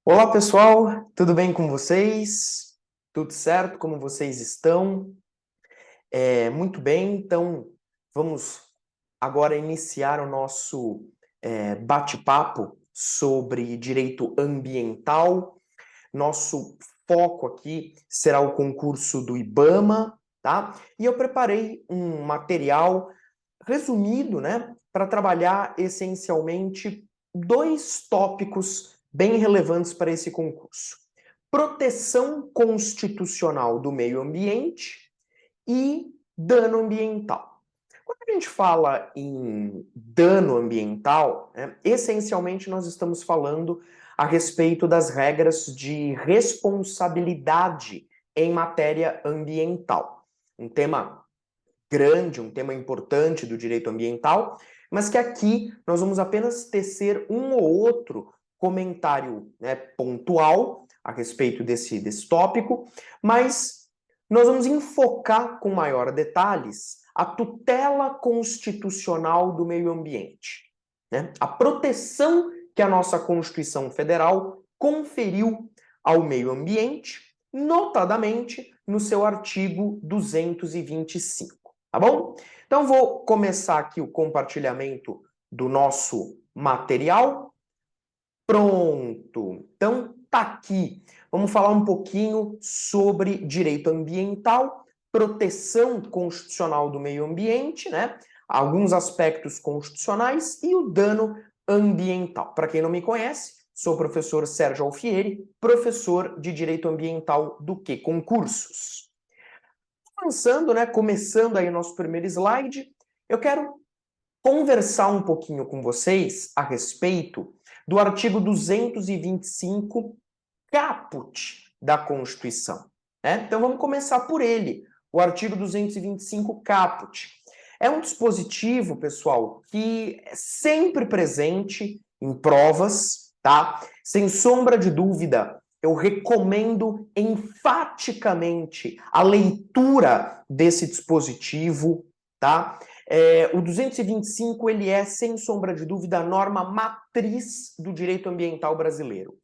Olá, pessoal, tudo bem com vocês? Tudo certo? Como vocês estão? Muito bem, então vamos agora iniciar o nosso bate-papo sobre direito ambiental. Nosso foco aqui será o concurso do IBAMA, tá? E eu preparei um material resumido, né, para trabalhar essencialmente dois tópicos bem relevantes para esse concurso: proteção constitucional do meio ambiente e dano ambiental. Quando a gente fala em dano ambiental, né, essencialmente nós estamos falando a respeito das regras de responsabilidade em matéria ambiental. Um tema grande, um tema importante do direito ambiental, mas que aqui nós vamos apenas tecer um ou outro comentário, né, pontual a respeito desse tópico, mas nós vamos enfocar com maior detalhes a tutela constitucional do meio ambiente, né? A proteção que a nossa Constituição Federal conferiu ao meio ambiente, notadamente no seu artigo 225. Tá bom? Então vou começar aqui o compartilhamento do nosso material. Pronto. Então tá aqui. Vamos falar um pouquinho sobre direito ambiental, proteção constitucional do meio ambiente, né? Alguns aspectos constitucionais e o dano ambiental. Para quem não me conhece, sou o professor Sérgio Alfieri, professor de direito ambiental do que concursos. Avançando, né, começando aí o nosso primeiro slide, eu quero conversar um pouquinho com vocês a respeito do artigo 225, caput da Constituição, né? Então vamos começar por ele, o artigo 225, caput. É um dispositivo, pessoal, que é sempre presente em provas, tá? Sem sombra de dúvida, eu recomendo enfaticamente a leitura desse dispositivo, tá? O 225, ele é, sem sombra de dúvida, a norma matriz do direito ambiental brasileiro.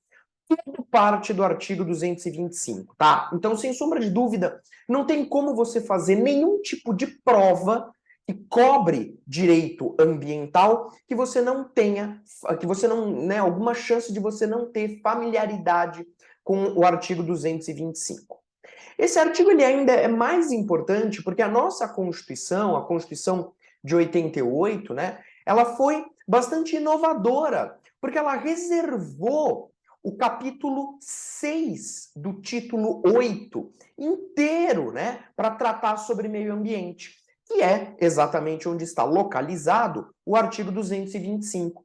Tudo parte do artigo 225, tá? Então, sem sombra de dúvida, não tem como você fazer nenhum tipo de prova que cobre direito ambiental que você não tenha, que você não, né, alguma chance de você não ter familiaridade com o artigo 225. Esse artigo ele ainda é mais importante porque a nossa Constituição, a Constituição de 88, né, ela foi bastante inovadora, porque ela reservou o capítulo 6 do título 8 inteiro, né, para tratar sobre meio ambiente, que é exatamente onde está localizado o artigo 225.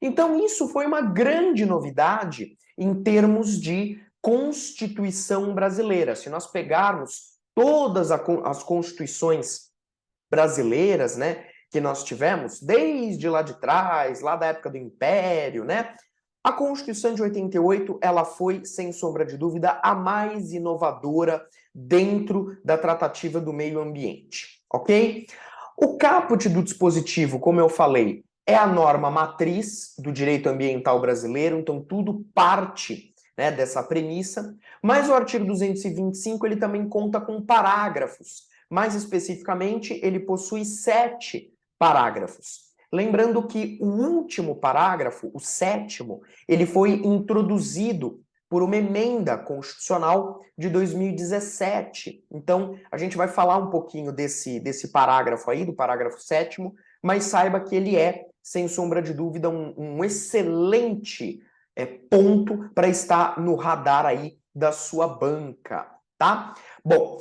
Então, isso foi uma grande novidade em termos de Constituição brasileira. Se nós pegarmos todas as constituições brasileiras, né, que nós tivemos, desde lá de trás, lá da época do Império, né, a Constituição de 88, ela foi, sem sombra de dúvida, a mais inovadora dentro da tratativa do meio ambiente, ok? O caput do dispositivo, como eu falei, é a norma matriz do direito ambiental brasileiro, então tudo parte, né, dessa premissa, mas o artigo 225 ele também conta com parágrafos. Mais especificamente, ele possui 7 parágrafos. Lembrando que o último parágrafo, o sétimo, ele foi introduzido por uma emenda constitucional de 2017. Então, a gente vai falar um pouquinho desse parágrafo aí, do parágrafo 7º, mas saiba que ele é, sem sombra de dúvida, um excelente ponto para estar no radar aí da sua banca, tá? Bom,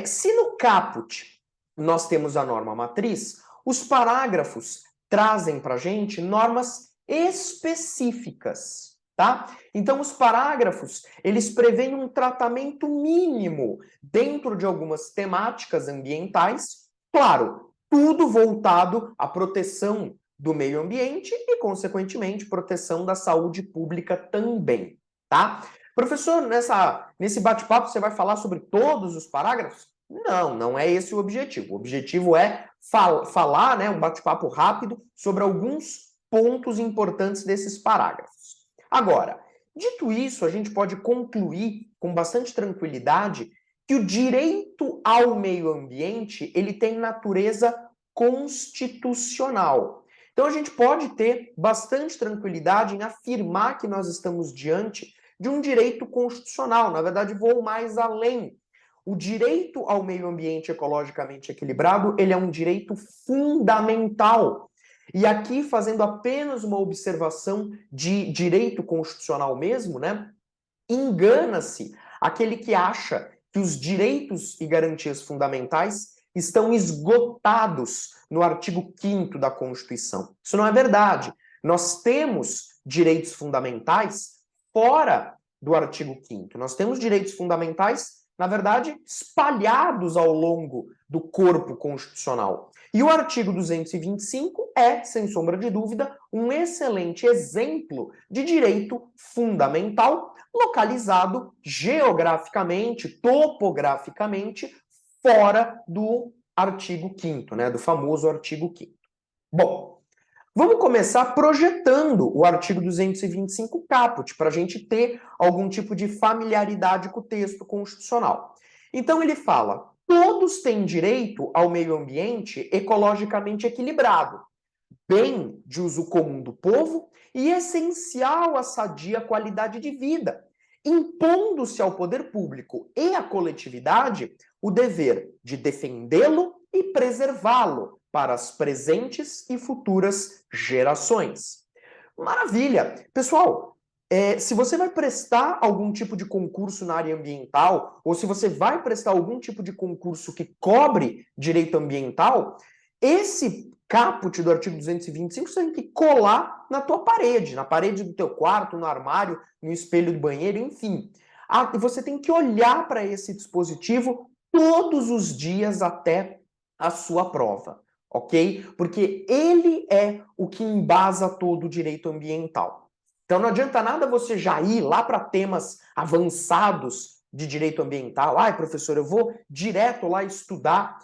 se no caput nós temos a norma matriz, os parágrafos trazem para a gente normas específicas, tá? Então, os parágrafos, eles prevêem um tratamento mínimo dentro de algumas temáticas ambientais, claro, tudo voltado à proteção do meio ambiente e, consequentemente, proteção da saúde pública também, tá? Professor, nesse bate-papo você vai falar sobre todos os parágrafos? Não, não é esse o objetivo. O objetivo é falar, né, um bate-papo rápido sobre alguns pontos importantes desses parágrafos. Agora, Dito isso, a gente pode concluir com bastante tranquilidade que o direito ao meio ambiente, ele tem natureza constitucional. Então a gente pode ter bastante tranquilidade em afirmar que nós estamos diante de um direito constitucional. Na verdade, vou mais além. O direito ao meio ambiente ecologicamente equilibrado, ele é um direito fundamental. E aqui, fazendo apenas uma observação de direito constitucional mesmo, né? Engana-se aquele que acha que os direitos e garantias fundamentais estão esgotados no artigo 5º da Constituição. Isso não é verdade. Nós temos direitos fundamentais fora do artigo 5º. Nós temos direitos fundamentais, na verdade, espalhados ao longo do corpo constitucional. E o artigo 225 é, sem sombra de dúvida, um excelente exemplo de direito fundamental localizado geograficamente, topograficamente, fora do artigo 5º, né, do famoso artigo 5º. Bom, vamos começar projetando o artigo 225 caput, para a gente ter algum tipo de familiaridade com o texto constitucional. Então ele fala: todos têm direito ao meio ambiente ecologicamente equilibrado, bem de uso comum do povo e essencial à sadia qualidade de vida, impondo-se ao poder público e à coletividade o dever de defendê-lo e preservá-lo para as presentes e futuras gerações. Maravilha! Pessoal, se você vai prestar algum tipo de concurso na área ambiental, ou se você vai prestar algum tipo de concurso que cobre direito ambiental, esse caput do artigo 225 você tem que colar na tua parede, na parede do teu quarto, no armário, no espelho do banheiro, enfim. E você tem que olhar para esse dispositivo todos os dias até a sua prova, ok? Porque ele é o que embasa todo o direito ambiental. Então não adianta nada você já ir lá para temas avançados de direito ambiental. Ai, professor, eu vou direto lá estudar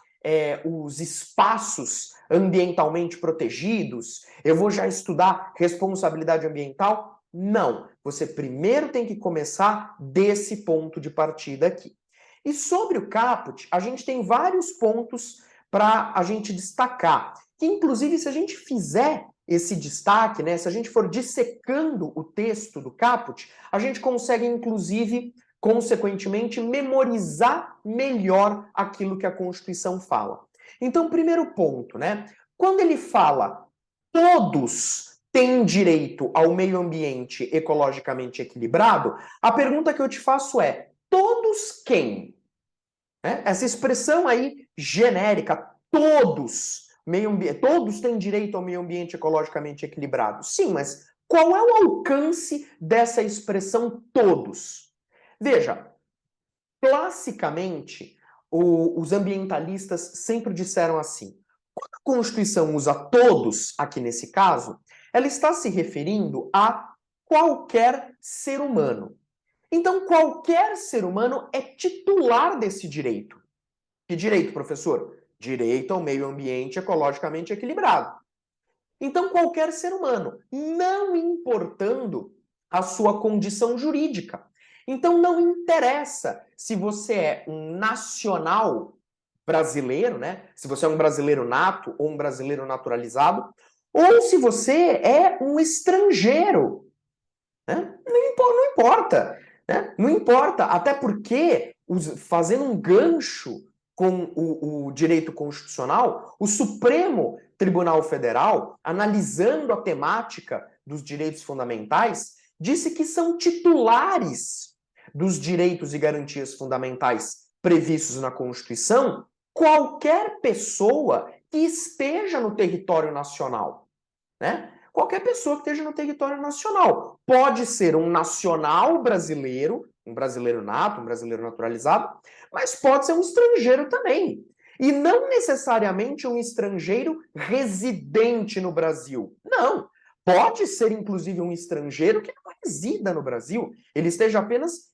os espaços ambientalmente protegidos, eu vou já estudar responsabilidade ambiental. Não, você primeiro tem que começar desse ponto de partida aqui. E sobre o caput, a gente tem vários pontos para a gente destacar, que inclusive se a gente fizer esse destaque, né, se a gente for dissecando o texto do caput, a gente consegue inclusive consequentemente, memorizar melhor aquilo que a Constituição fala. Então, primeiro ponto, né? Quando ele fala todos têm direito ao meio ambiente ecologicamente equilibrado, a pergunta que eu te faço é: todos quem? Essa expressão aí genérica, todos, todos têm direito ao meio ambiente ecologicamente equilibrado. Sim, mas qual é o alcance dessa expressão todos? Veja, classicamente, os ambientalistas sempre disseram assim: quando a Constituição usa todos, aqui nesse caso, ela está se referindo a qualquer ser humano. Então, qualquer ser humano é titular desse direito. Que direito, professor? Direito ao meio ambiente ecologicamente equilibrado. Então, qualquer ser humano, não importando a sua condição jurídica. Então, não interessa se você é um nacional brasileiro, né? Se você é um brasileiro nato ou um brasileiro naturalizado, ou se você é um estrangeiro, né? Não importa, né? Não importa, até porque, fazendo um gancho com o direito constitucional, o Supremo Tribunal Federal, analisando a temática dos direitos fundamentais, disse que são titulares dos direitos e garantias fundamentais previstos na Constituição qualquer pessoa que esteja no território nacional, né? Qualquer pessoa que esteja no território nacional. Pode ser um nacional brasileiro, um brasileiro nato, um brasileiro naturalizado, mas pode ser um estrangeiro também. E não necessariamente um estrangeiro residente no Brasil. Não. Pode ser, inclusive, um estrangeiro que não resida no Brasil. Ele esteja apenas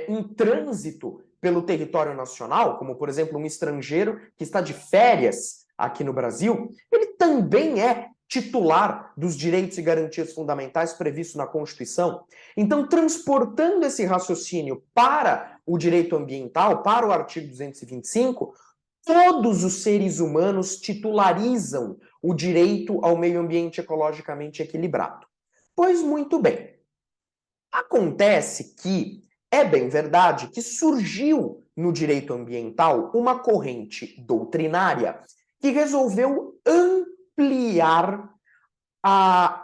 em trânsito pelo território nacional, como, por exemplo, um estrangeiro que está de férias aqui no Brasil. Ele também é titular dos direitos e garantias fundamentais previstos na Constituição. Então, transportando esse raciocínio para o direito ambiental, para o artigo 225, todos os seres humanos titularizam o direito ao meio ambiente ecologicamente equilibrado. Pois muito bem. Acontece que é bem verdade que surgiu no direito ambiental uma corrente doutrinária que resolveu ampliar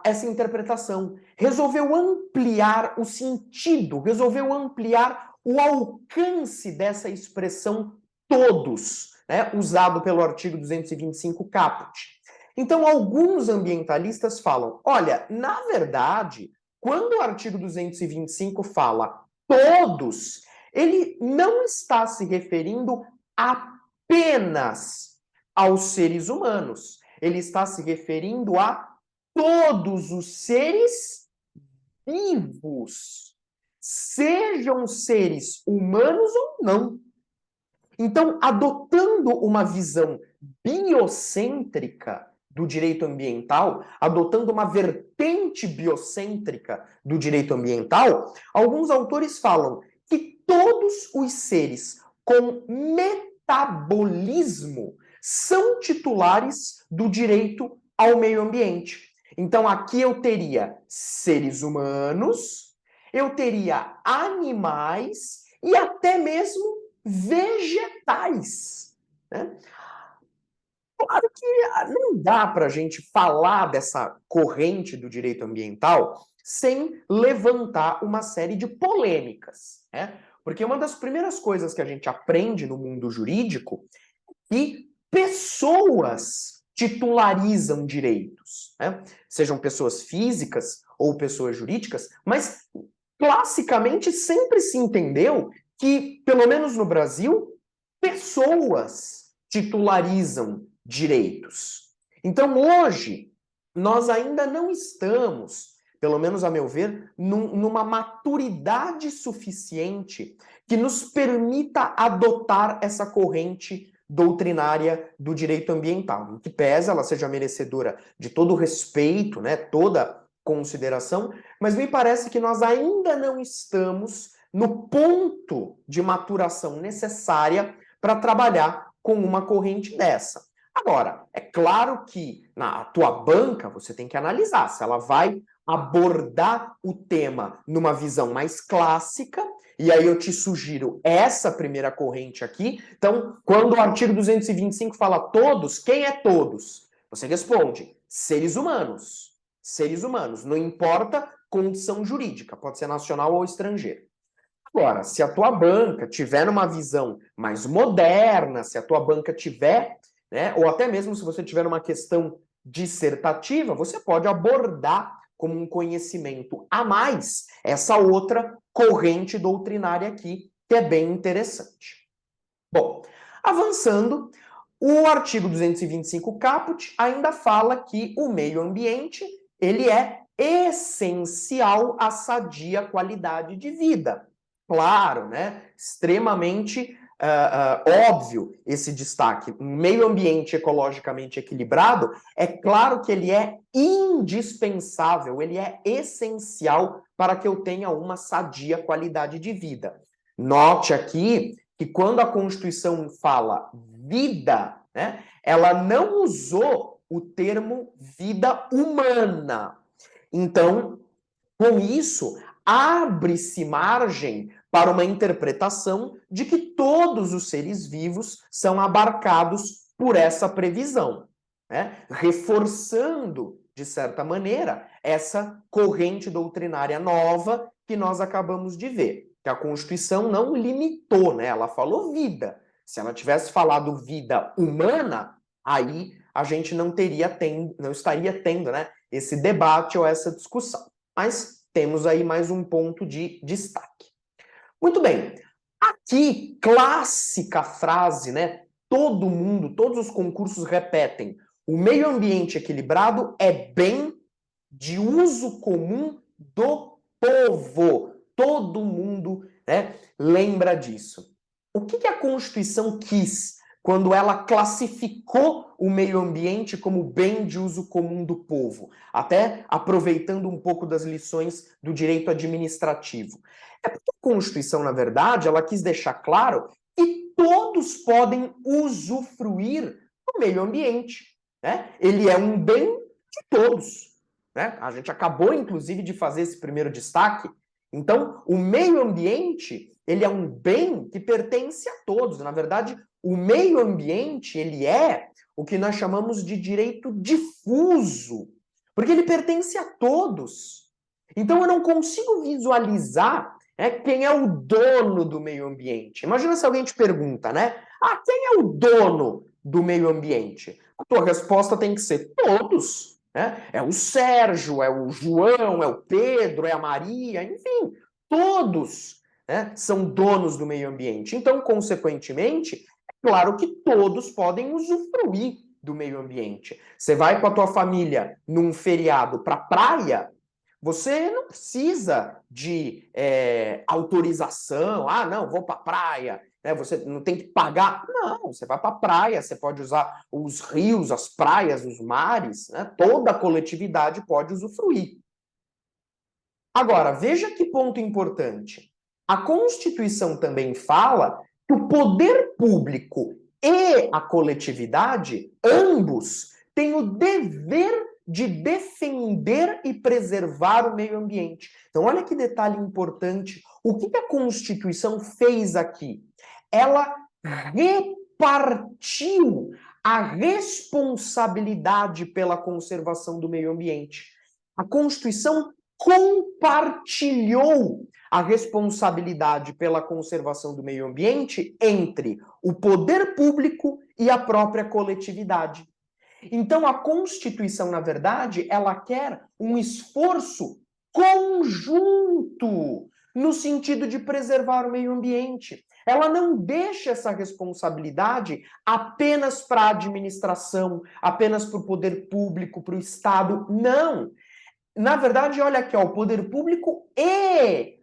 essa interpretação, resolveu ampliar o sentido, resolveu ampliar o alcance dessa expressão todos, né, usado pelo artigo 225 caput. Então, alguns ambientalistas falam, olha, na verdade, quando o artigo 225 fala todos, ele não está se referindo apenas aos seres humanos, ele está se referindo a todos os seres vivos, sejam seres humanos ou não. Então, adotando uma visão biocêntrica do direito ambiental, adotando uma vertente biocêntrica do direito ambiental, alguns autores falam que todos os seres com metabolismo são titulares do direito ao meio ambiente. Então, aqui eu teria seres humanos, eu teria animais e até mesmo vegetais, né? Claro que não dá para a gente falar dessa corrente do direito ambiental sem levantar uma série de polêmicas, né? Porque uma das primeiras coisas que a gente aprende no mundo jurídico é que pessoas titularizam direitos, né? Sejam pessoas físicas ou pessoas jurídicas, mas classicamente sempre se entendeu que, pelo menos no Brasil, pessoas titularizam direitos. Então, hoje, nós ainda não estamos, pelo menos a meu ver, numa maturidade suficiente que nos permita adotar essa corrente doutrinária do direito ambiental, em que pese ela seja merecedora de todo respeito, né, toda consideração, mas me parece que nós ainda não estamos no ponto de maturação necessária para trabalhar com uma corrente dessa. Agora, é claro que na tua banca você tem que analisar se ela vai abordar o tema numa visão mais clássica, e aí eu te sugiro essa primeira corrente aqui. Então, quando o artigo 225 fala todos, quem é todos? Você responde, seres humanos. Seres humanos, não importa condição jurídica, pode ser nacional ou estrangeira. Agora, se a tua banca tiver numa visão mais moderna, se a tua banca tiver, né, ou até mesmo se você tiver uma questão dissertativa, você pode abordar como um conhecimento a mais essa outra corrente doutrinária aqui, que é bem interessante. Bom, avançando, o artigo 225 caput ainda fala que o meio ambiente ele é essencial à sadia qualidade de vida. Claro, né? Extremamente óbvio esse destaque. Um meio ambiente ecologicamente equilibrado, é claro que ele é indispensável, ele é essencial para que eu tenha uma sadia qualidade de vida. Note aqui que quando a Constituição fala vida, né, ela não usou o termo vida humana. Então, com isso, abre-se margem para uma interpretação de que todos os seres vivos são abarcados por essa previsão, né? Reforçando, de certa maneira, essa corrente doutrinária nova que nós acabamos de ver, que a Constituição não limitou, né? Ela falou vida. Se ela tivesse falado vida humana, aí a gente não estaria tendo, né, esse debate ou essa discussão. Mas temos aí mais um ponto de destaque. Muito bem. Aqui, clássica frase, né? Todo mundo, todos os concursos repetem. O meio ambiente equilibrado é bem de uso comum do povo. Todo mundo, né, lembra disso. O que a Constituição quis quando ela classificou o meio ambiente como bem de uso comum do povo? Até aproveitando um pouco das lições do direito administrativo. É porque a Constituição, na verdade, ela quis deixar claro que todos podem usufruir do meio ambiente, né? Ele é um bem de todos, né? A gente acabou, inclusive, de fazer esse primeiro destaque. Então, o meio ambiente, ele é um bem que pertence a todos. Na verdade, o meio ambiente, ele é o que nós chamamos de direito difuso, porque ele pertence a todos. Então, eu não consigo visualizar quem é o dono do meio ambiente. Imagina se alguém te pergunta, né? Ah, quem é o dono do meio ambiente? A tua resposta tem que ser todos. Né? É o Sérgio, é o João, é o Pedro, é a Maria, enfim, todos, né, são donos do meio ambiente. Então, consequentemente, é claro que todos podem usufruir do meio ambiente. Você vai com a tua família num feriado para praia, você não precisa de autorização. Ah, não, vou para a praia. Você não tem que pagar. Não, você vai para a praia, você pode usar os rios, as praias, os mares. Né? Toda a coletividade pode usufruir. Agora, veja que ponto importante. A Constituição também fala que o poder público e a coletividade, ambos, têm o dever de defender e preservar o meio ambiente. Então, olha que detalhe importante. O que a Constituição fez aqui? Ela repartiu a responsabilidade pela conservação do meio ambiente. A Constituição compartilhou a responsabilidade pela conservação do meio ambiente entre o poder público e a própria coletividade. Então, a Constituição, na verdade, ela quer um esforço conjunto no sentido de preservar o meio ambiente. Ela não deixa essa responsabilidade apenas para a administração, apenas para o poder público, para o Estado. Não! Na verdade, olha aqui, ó, o poder público e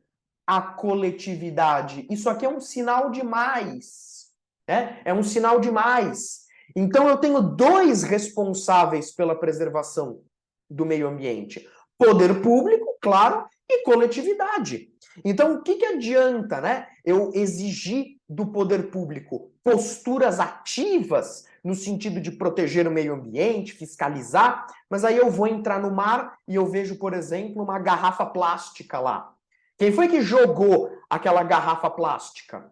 a coletividade. Isso aqui é um sinal de mais. Né? É um sinal de mais. Então, eu tenho dois responsáveis pela preservação do meio ambiente. Poder público, claro, e coletividade. Então, o que adianta, né, eu exigir do poder público posturas ativas no sentido de proteger o meio ambiente, fiscalizar, mas aí eu vou entrar no mar e eu vejo, por exemplo, uma garrafa plástica lá. Quem foi que jogou aquela garrafa plástica?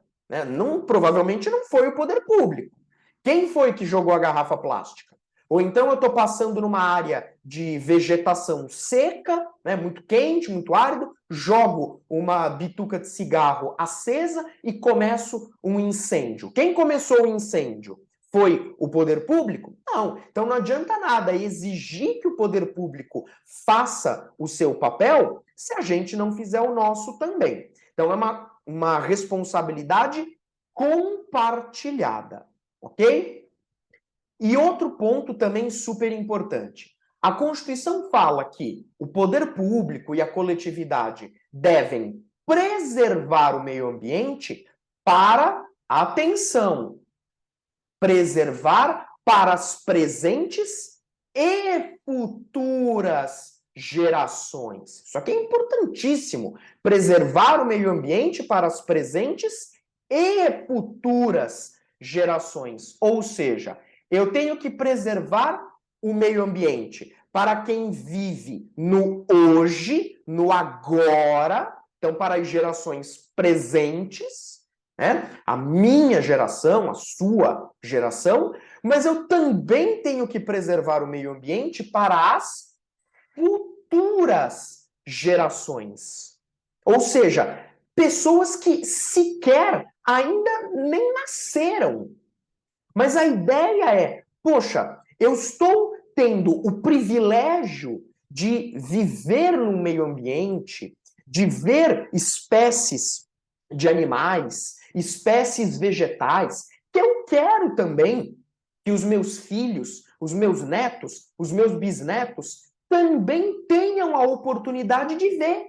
Provavelmente não foi o poder público. Quem foi que jogou a garrafa plástica? Ou então eu estou passando numa área de vegetação seca, né, muito quente, muito árido, jogo uma bituca de cigarro acesa e começo um incêndio. Quem começou o incêndio? Foi o poder público? Não. Então não adianta nada exigir que o poder público faça o seu papel se a gente não fizer o nosso também. Então é uma responsabilidade compartilhada, ok? E outro ponto também super importante. A Constituição fala que o poder público e a coletividade devem preservar o meio ambiente para, atenção, preservar para as presentes e futuras gerações. Isso aqui é importantíssimo. Preservar o meio ambiente para as presentes e futuras gerações. Ou seja, eu tenho que preservar o meio ambiente para quem vive no hoje, no agora, então para as gerações presentes, né? A minha geração, a sua geração, mas eu também tenho que preservar o meio ambiente para as futuras gerações. Ou seja, pessoas que sequer ainda nem nasceram. Mas a ideia é, poxa, eu estou tendo o privilégio de viver num meio ambiente, de ver espécies de animais, espécies vegetais, que eu quero também que os meus filhos, os meus netos, os meus bisnetos também tenham a oportunidade de ver.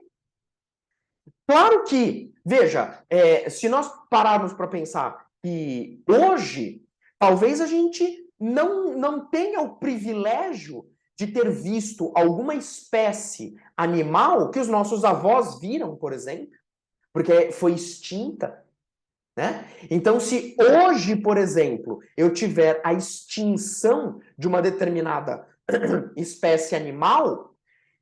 Claro que, veja, se nós pararmos para pensar que hoje, talvez a gente não tenha o privilégio de ter visto alguma espécie animal que os nossos avós viram, por exemplo, porque foi extinta, né? Então, se hoje, por exemplo, eu tiver a extinção de uma determinada espécie animal,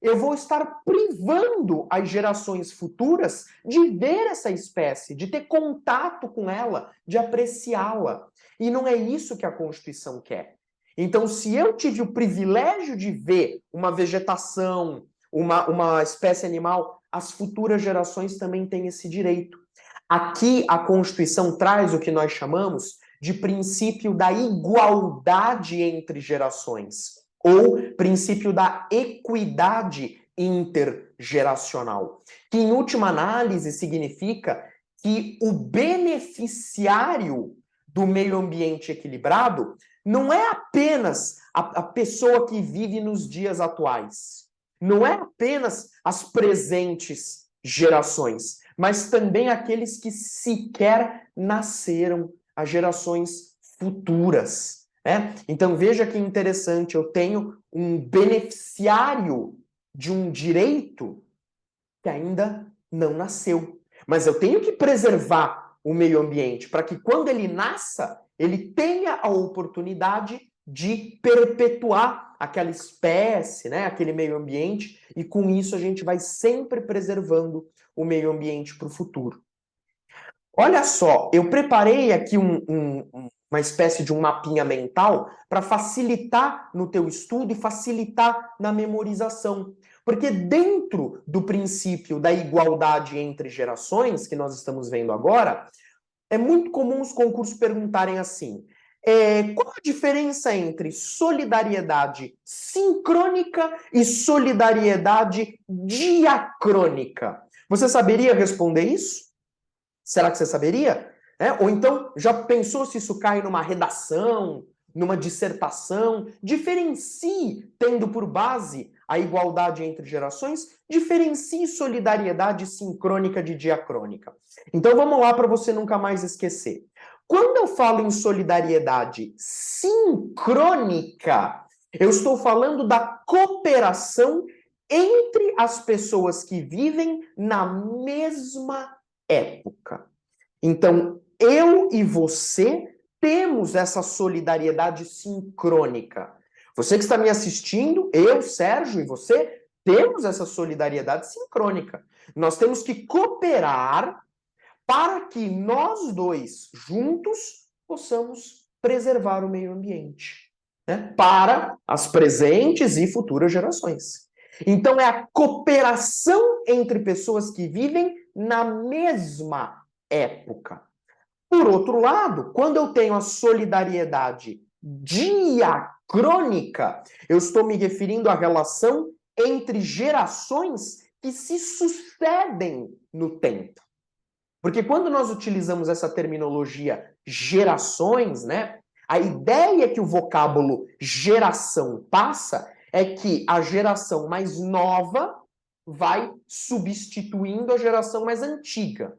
eu vou estar privando as gerações futuras de ver essa espécie, de ter contato com ela, de apreciá-la. E não é isso que a Constituição quer. Então, se eu tive o privilégio de ver uma vegetação, uma espécie animal, as futuras gerações também têm esse direito. Aqui, a Constituição traz o que nós chamamos de princípio da igualdade entre gerações, ou princípio da equidade intergeracional, que em última análise significa que o beneficiário do meio ambiente equilibrado não é apenas a pessoa que vive nos dias atuais, não é apenas as presentes gerações, mas também aqueles que sequer nasceram, as gerações futuras. Então veja que interessante, eu tenho um beneficiário de um direito que ainda não nasceu. Mas eu tenho que preservar o meio ambiente para que quando ele nasça, ele tenha a oportunidade de perpetuar aquela espécie, né, aquele meio ambiente, e com isso a gente vai sempre preservando o meio ambiente para o futuro. Olha só, eu preparei aqui uma espécie de um mapinha mental para facilitar no teu estudo e facilitar na memorização. Porque dentro do princípio da igualdade entre gerações, que nós estamos vendo agora, é muito comum os concursos perguntarem assim: qual a diferença entre solidariedade sincrônica e solidariedade diacrônica? Você saberia responder isso? Será que você saberia? Ou então, já pensou se isso cai numa redação, numa dissertação? Diferencie, tendo por base a igualdade entre gerações, diferencie solidariedade sincrônica de diacrônica. Então vamos lá para você nunca mais esquecer. Quando eu falo em solidariedade sincrônica, eu estou falando da cooperação entre as pessoas que vivem na mesma época. Então, eu e você temos essa solidariedade sincrônica. Você que está me assistindo, eu, Sérgio, e você, temos essa solidariedade sincrônica. Nós temos que cooperar para que nós dois, juntos, possamos preservar o meio ambiente, né? Para as presentes e futuras gerações. Então, é a cooperação entre pessoas que vivem na mesma época. Por outro lado, quando eu tenho a solidariedade diacrônica, eu estou me referindo à relação entre gerações que se sucedem no tempo. Porque quando nós utilizamos essa terminologia gerações, né, a ideia que o vocábulo geração passa é que a geração mais nova vai substituindo a geração mais antiga.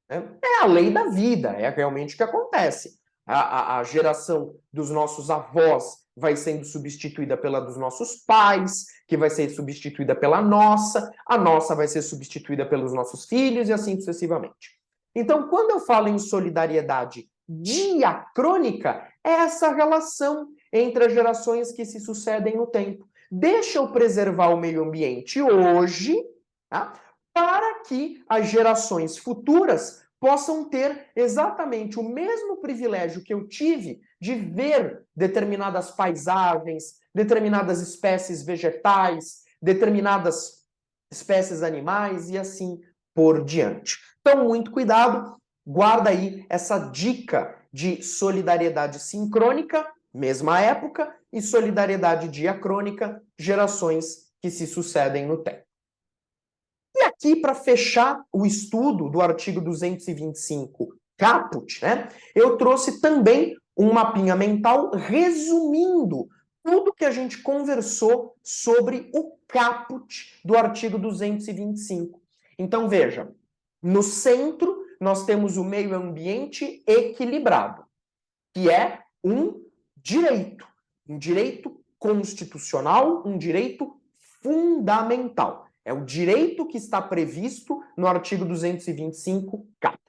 É a lei da vida, é realmente o que acontece. A geração dos nossos avós vai sendo substituída pela dos nossos pais, que vai ser substituída pela nossa, a nossa vai ser substituída pelos nossos filhos e assim sucessivamente. Então, quando eu falo em solidariedade diacrônica, é essa relação entre as gerações que se sucedem no tempo. Deixa eu preservar o meio ambiente hoje, tá? Para que as gerações futuras possam ter exatamente o mesmo privilégio que eu tive de ver determinadas paisagens, determinadas espécies vegetais, determinadas espécies animais e assim por diante. Então, muito cuidado, guarda aí essa dica de solidariedade sincrônica, mesma época, e solidariedade diacrônica, gerações que se sucedem no tempo. E aqui, para fechar o estudo do artigo 225 caput, né, eu trouxe também um mapinha mental resumindo tudo que a gente conversou sobre o caput do artigo 225. Então, veja, no centro nós temos o meio ambiente equilibrado, que é um direito. Um direito constitucional, um direito fundamental. É o direito que está previsto no artigo 225 caput.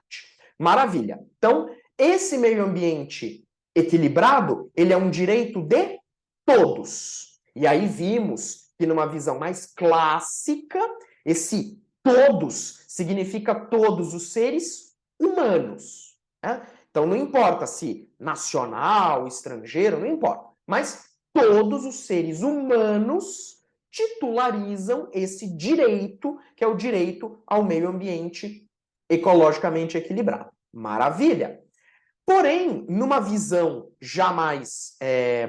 Maravilha. Então, esse meio ambiente equilibrado, ele é um direito de todos. E aí vimos que numa visão mais clássica, esse todos significa todos os seres humanos, né? Então não importa se nacional, estrangeiro, não importa. Mas todos os seres humanos titularizam esse direito, que é o direito ao meio ambiente ecologicamente equilibrado. Maravilha! Porém, numa visão jamais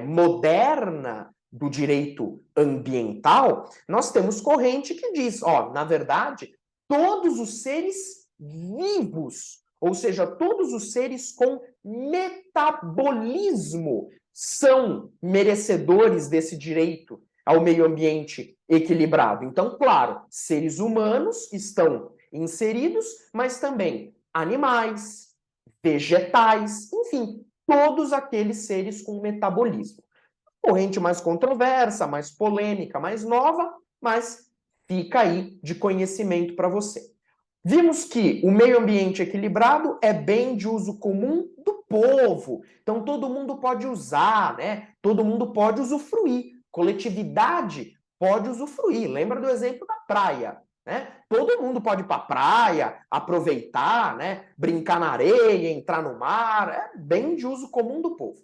moderna do direito ambiental, nós temos corrente que diz, ó, na verdade, todos os seres vivos, ou seja, todos os seres com metabolismo são merecedores desse direito ao meio ambiente equilibrado. Então, claro, seres humanos estão inseridos, mas também animais, vegetais, enfim, todos aqueles seres com metabolismo. Corrente mais controversa, mais polêmica, mais nova, mas fica aí de conhecimento para você. Vimos que o meio ambiente equilibrado é bem de uso comum do povo. Então todo mundo pode usar, né? Todo mundo pode usufruir. Coletividade pode usufruir. Lembra do exemplo da praia, né? Todo mundo pode ir para a praia, aproveitar, né? Brincar na areia, entrar no mar. É bem de uso comum do povo.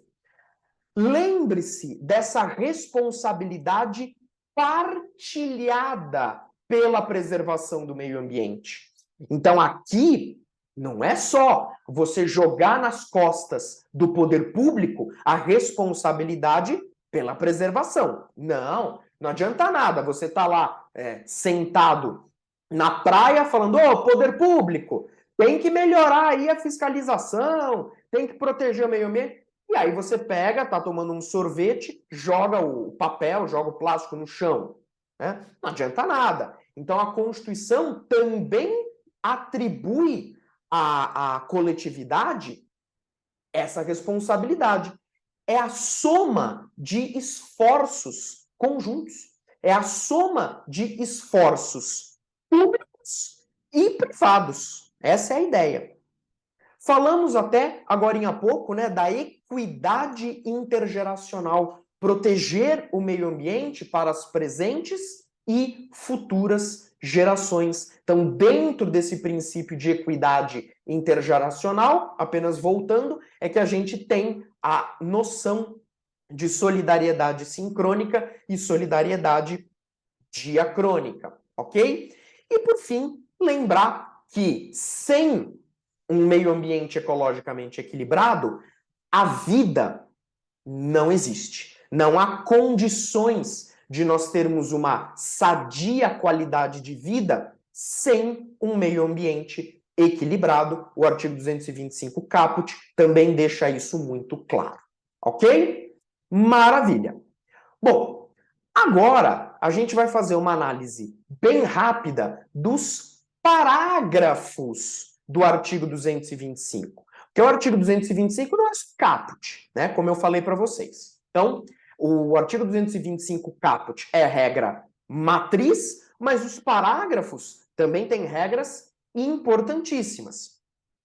Lembre-se dessa responsabilidade partilhada pela preservação do meio ambiente. Então, aqui, não é só você jogar nas costas do poder público a responsabilidade pela preservação. Não, não adianta nada você estar lá sentado na praia falando, ô, poder público, tem que melhorar aí a fiscalização, tem que proteger o meio ambiente. E aí você pega, tá tomando um sorvete, joga o papel, joga o plástico no chão, né? Não adianta nada. Então a Constituição também atribui à coletividade essa responsabilidade. É a soma de esforços conjuntos. É a soma de esforços públicos e privados. Essa é a ideia. Falamos até, agora há pouco, né, da equidade intergeracional, proteger o meio ambiente para as presentes e futuras gerações. Então, dentro desse princípio de equidade intergeracional, apenas voltando, é que a gente tem a noção de solidariedade sincrônica e solidariedade diacrônica, ok? E, por fim, lembrar que sem um meio ambiente ecologicamente equilibrado, a vida não existe. Não há condições de nós termos uma sadia qualidade de vida sem um meio ambiente equilibrado. O artigo 225 caput também deixa isso muito claro. Ok? Maravilha. Bom, agora a gente vai fazer uma análise bem rápida dos parágrafos do artigo 225. Porque o artigo 225 não é caput, né? Como eu falei para vocês. Então, o artigo 225 caput é regra matriz, mas os parágrafos também têm regras importantíssimas.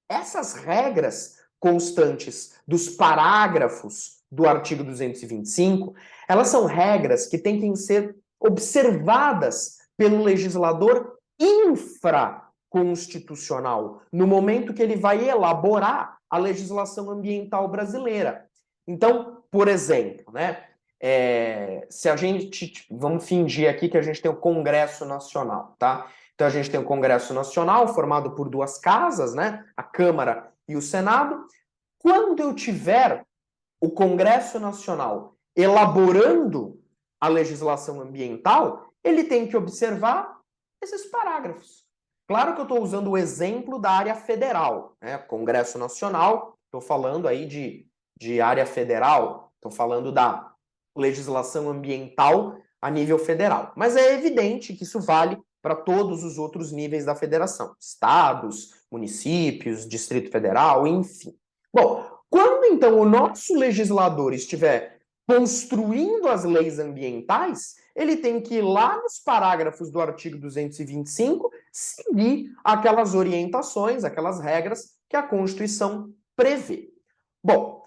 Essas regras constantes dos parágrafos do artigo 225, elas são regras que têm que ser observadas pelo legislador infraconstitucional, no momento que ele vai elaborar a legislação ambiental brasileira. Então, por exemplo, né, se a gente, vamos fingir aqui que a gente tem o Congresso Nacional, tá? Então a gente tem o Congresso Nacional, formado por duas casas, né? A Câmara e o Senado. Quando eu tiver o Congresso Nacional elaborando a legislação ambiental, ele tem que observar esses parágrafos. Claro que eu estou usando o exemplo da área federal, né? Congresso Nacional, estou falando aí de área federal, estou falando da legislação ambiental a nível federal. Mas é evidente que isso vale para todos os outros níveis da federação, estados, municípios, Distrito Federal, enfim. Bom, Quando, então, o nosso legislador estiver construindo as leis ambientais, ele tem que ir lá nos parágrafos do artigo 225 seguir aquelas orientações, aquelas regras que a Constituição prevê. Bom,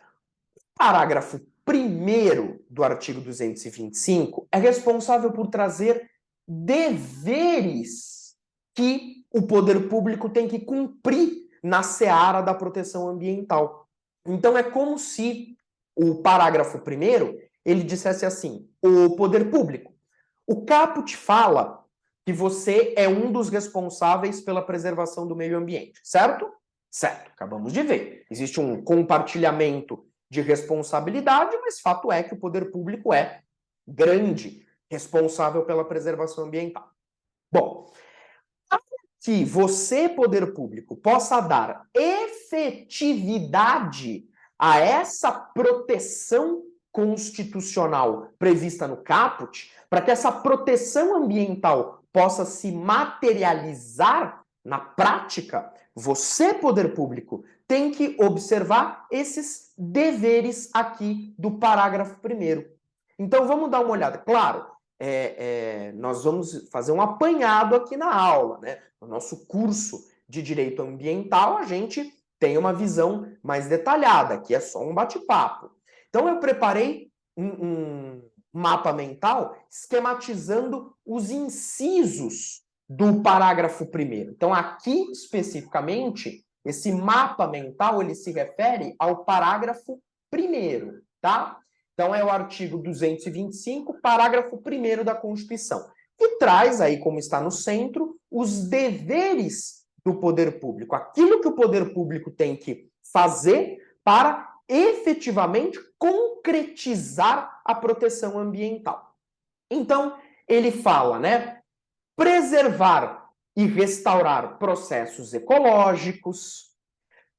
o parágrafo 1º do artigo 225 é responsável por trazer deveres que o poder público tem que cumprir na seara da proteção ambiental. Então é como se o parágrafo 1º ele dissesse assim: o poder público, o caput fala que você é um dos responsáveis pela preservação do meio ambiente, certo? Certo, acabamos de ver. Existe um compartilhamento de responsabilidade, mas fato é que o poder público é grande responsável pela preservação ambiental. Bom, para que você, poder público, possa dar efetividade a essa proteção constitucional prevista no caput, para que essa proteção ambiental possa se materializar na prática, você, poder público, tem que observar esses deveres aqui do parágrafo 1º. Então, vamos dar uma olhada. Claro, nós vamos fazer um apanhado aqui na aula, né? No nosso curso de Direito Ambiental, a gente tem uma visão mais detalhada, que é só um bate-papo. Então, eu preparei um mapa mental esquematizando os incisos do parágrafo 1º. Então, aqui, especificamente, esse mapa mental, ele se refere ao parágrafo 1º, tá? Então, é o artigo 225, parágrafo 1º da Constituição, que traz aí, como está no centro, os deveres do poder público, aquilo que o poder público tem que fazer para efetivamente concretizar a proteção ambiental. Então, ele fala, né, preservar e restaurar processos ecológicos,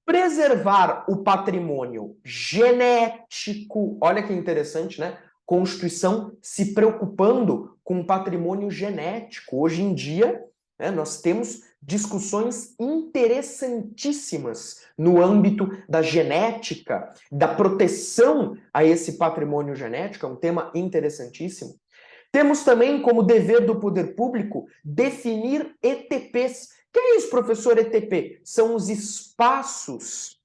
preservar o patrimônio genético. Olha que interessante, né? Constituição se preocupando com o patrimônio genético. Hoje em dia, né, nós temos discussões interessantíssimas no âmbito da genética, da proteção a esse patrimônio genético, é um tema interessantíssimo. Temos também como dever do poder público definir ETPs. O que é isso, professor, ETP? São os espaços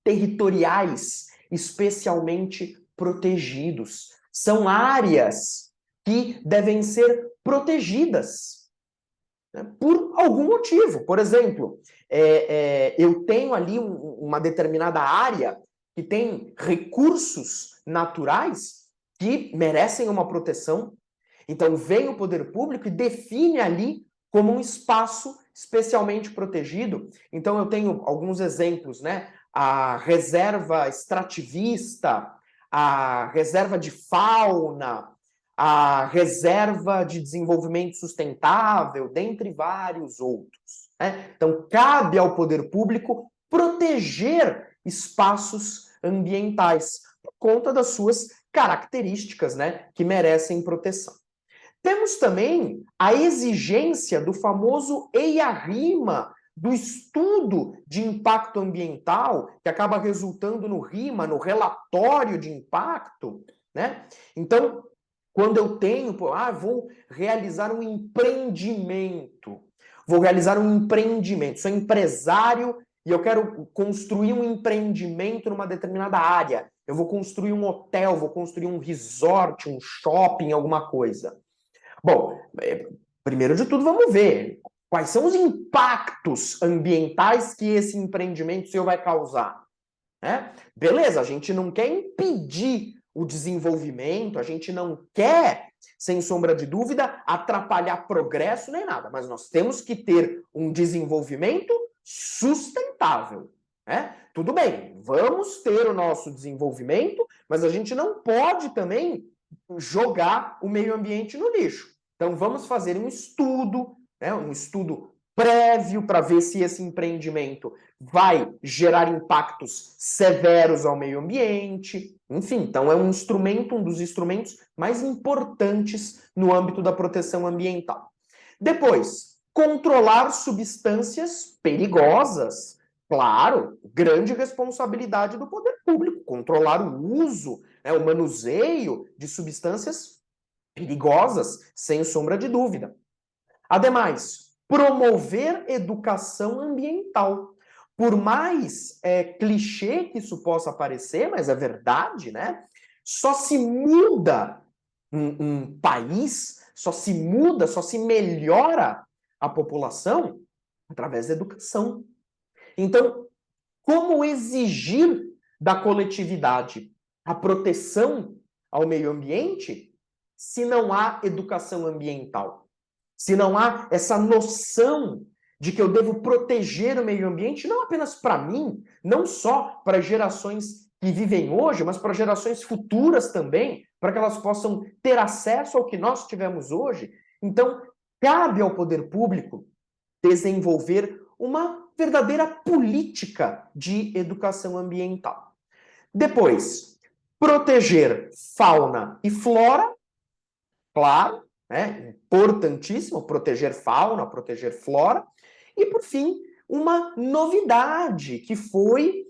territoriais especialmente protegidos. São áreas que devem ser protegidas, né, por algum motivo. Por exemplo, eu tenho ali uma determinada área que tem recursos naturais que merecem uma proteção. Então, vem o poder público e define ali como um espaço especialmente protegido. Então, eu tenho alguns exemplos, né? A reserva extrativista, a reserva de fauna, a reserva de desenvolvimento sustentável, dentre vários outros, né? Então, cabe ao poder público proteger espaços ambientais por conta das suas características, né, que merecem proteção. Temos também a exigência do famoso EIA-RIMA, do estudo de impacto ambiental, que acaba resultando no RIMA, no relatório de impacto, né? Então, quando eu tenho, vou realizar um empreendimento, sou empresário e eu quero construir um empreendimento numa determinada área, eu vou construir um hotel, vou construir um resort, um shopping, alguma coisa. Bom, primeiro de tudo, vamos ver quais são os impactos ambientais que esse empreendimento seu vai causar, né? Beleza, a gente não quer impedir o desenvolvimento, a gente não quer, sem sombra de dúvida, atrapalhar progresso nem nada, mas nós temos que ter um desenvolvimento sustentável, né? Tudo bem, vamos ter o nosso desenvolvimento, mas a gente não pode também jogar o meio ambiente no lixo. Então, vamos fazer um estudo, né, um estudo prévio para ver se esse empreendimento vai gerar impactos severos ao meio ambiente. Enfim, então é um dos instrumentos mais importantes no âmbito da proteção ambiental. Depois, controlar substâncias perigosas. Claro, grande responsabilidade do poder público, controlar o uso, né, o manuseio de substâncias perigosas, sem sombra de dúvida. Ademais, promover educação ambiental. Por mais clichê que isso possa parecer, mas é verdade, né? Só se muda um país, só se muda, só se melhora a população através da educação. Então, como exigir da coletividade a proteção ao meio ambiente se não há educação ambiental? Se não há essa noção de que eu devo proteger o meio ambiente, não apenas para mim, não só para gerações que vivem hoje, mas para gerações futuras também, para que elas possam ter acesso ao que nós tivemos hoje. Então, cabe ao poder público desenvolver uma verdadeira política de educação ambiental. Depois, proteger fauna e flora, claro, né? Importantíssimo proteger fauna, proteger flora. E, por fim, uma novidade que foi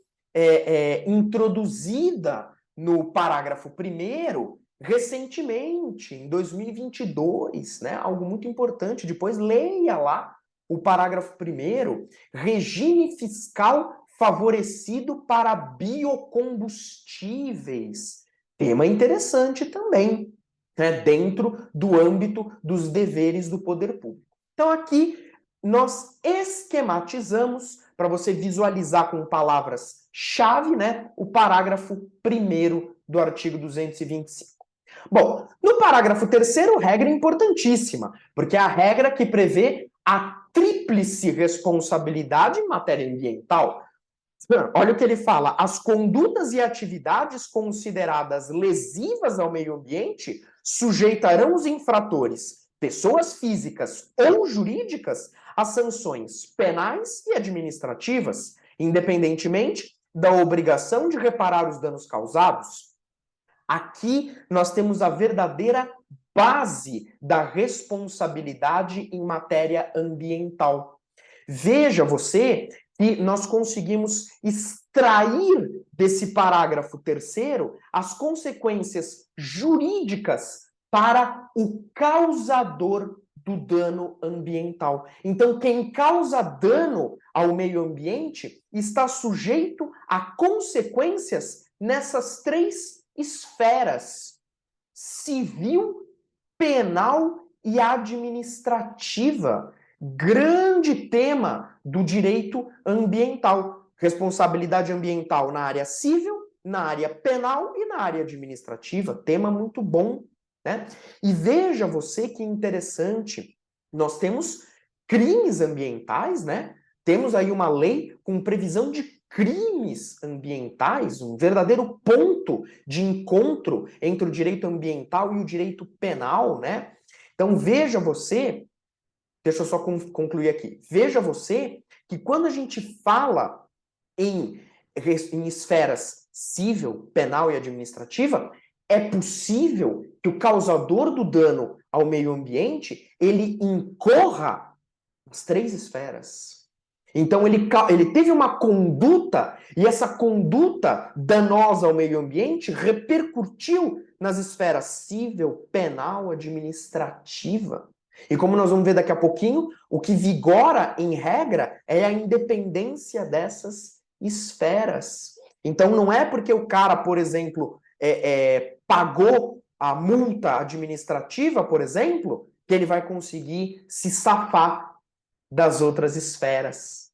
introduzida no parágrafo 1º recentemente, em 2022, né? Algo muito importante. Depois leia lá o parágrafo 1º, regime fiscal favorecido para biocombustíveis. Tema interessante também, né, dentro do âmbito dos deveres do poder público. Então, aqui nós esquematizamos, para você visualizar com palavras-chave, né, o parágrafo 1º do artigo 225. Bom, no parágrafo 3º, regra importantíssima, porque é a regra que prevê a tríplice responsabilidade em matéria ambiental. Olha o que ele fala: as condutas e atividades consideradas lesivas ao meio ambiente sujeitarão os infratores, pessoas físicas ou jurídicas, a sanções penais e administrativas, independentemente da obrigação de reparar os danos causados. Aqui nós temos a verdadeira base da responsabilidade em matéria ambiental. Veja você que nós conseguimos extrair desse parágrafo 3º as consequências jurídicas para o causador do dano ambiental. Então, quem causa dano ao meio ambiente está sujeito a consequências nessas 3 esferas: civil, penal e administrativa. Grande tema do direito ambiental. Responsabilidade ambiental na área civil, na área penal e na área administrativa. Tema muito bom, né? E veja você que interessante. Nós temos crimes ambientais, né? Temos aí uma lei com previsão de crimes ambientais, um verdadeiro ponto de encontro entre o direito ambiental e o direito penal, né? Então veja você, deixa eu só concluir aqui, veja você que quando a gente fala em esferas civil, penal e administrativa, é possível que o causador do dano ao meio ambiente, ele incorra nas 3 esferas. Então, ele teve uma conduta, e essa conduta danosa ao meio ambiente repercutiu nas esferas civil, penal, administrativa. E como nós vamos ver daqui a pouquinho, o que vigora, em regra, é a independência dessas esferas. Então, não é porque o cara, por exemplo, pagou a multa administrativa, por exemplo, que ele vai conseguir se safar das outras esferas,